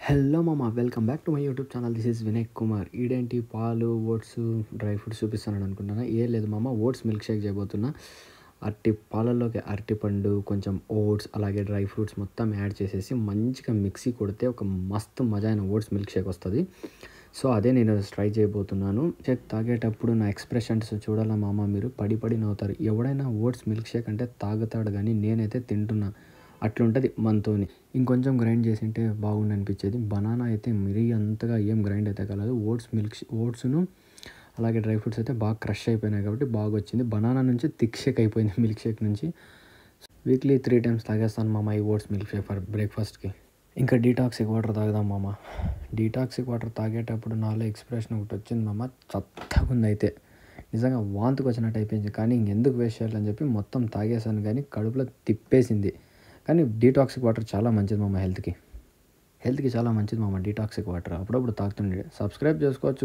Hello మామ, welcome back to my YouTube channel. This is Vinay Kumar. ఈడేంటి పాలు, ఓట్స్, డ్రై ఫ్రూట్స్ చూపిస్తానని అనుకుంటున్నా. ఏం లేదు మామ, ఓట్స్ మిల్క్ షేక్ చేయబోతున్నా. పాలల్లోకి అరటిపండు, కొంచెం ఓట్స్, అలాగే డ్రై ఫ్రూట్స్ మొత్తం యాడ్ చేసేసి మంచిగా మిక్సీ కొడితే ఒక మస్తు మజా అయిన ఓట్స్ మిల్క్ షేక్ వస్తుంది. సో అదే నేను ట్రై చేయబోతున్నాను. షేక్ తాగేటప్పుడు నా ఎక్స్ప్రెషన్స్ చూడాలా మామ, మీరు పడి పడి నవ్వుతారు. ఎవడైనా ఓట్స్ మిల్క్ షేక్ అంటే తాగుతాడు, కానీ నేనైతే తింటున్నా. అట్లుంటుంది మనతోని. ఇంకొంచెం గ్రైండ్ చేసింటే బాగుండు అనిపించేది. బనానా అయితే మరీ అంతగా ఏం గ్రైండ్ అయితే కాలేదు. ఓట్స్ను అలాగే డ్రై ఫ్రూట్స్ అయితే బాగా క్రష్ అయిపోయినాయి కాబట్టి బాగా వచ్చింది. బనానా నుంచి థిక్ షేక్ అయిపోయింది మిల్క్ షేక్ నుంచి. వీక్లీ 3 times తాగేస్తాను మామ ఈ ఓట్స్ మిల్క్ షేక్ ఫర్ బ్రేక్ఫాస్ట్కి. ఇంకా డీటాక్సిక్ వాటర్ తాగుదాం మామ. డీటాక్సిక్ వాటర్ తాగేటప్పుడు నాలో ఎక్స్ప్రెషన్ ఒకటి వచ్చింది మామ, చత్తగా ఉంది. అయితే నిజంగా వాంతికి వచ్చినట్టు అయిపోయింది. కానీ ఇంకెందుకు వేస్ట్ చేయాలని చెప్పి మొత్తం తాగేసాను, కానీ కడుపులో తిప్పేసింది. కానీ డీటాక్సిక్ వాటర్ చాలా మంచిది మామ, హెల్త్కి చాలా మంచిది మామ డీటాక్సిక్ వాటర్. అప్పుడప్పుడు తాగుతుండే. సబ్స్క్రైబ్ చేసుకోవచ్చు.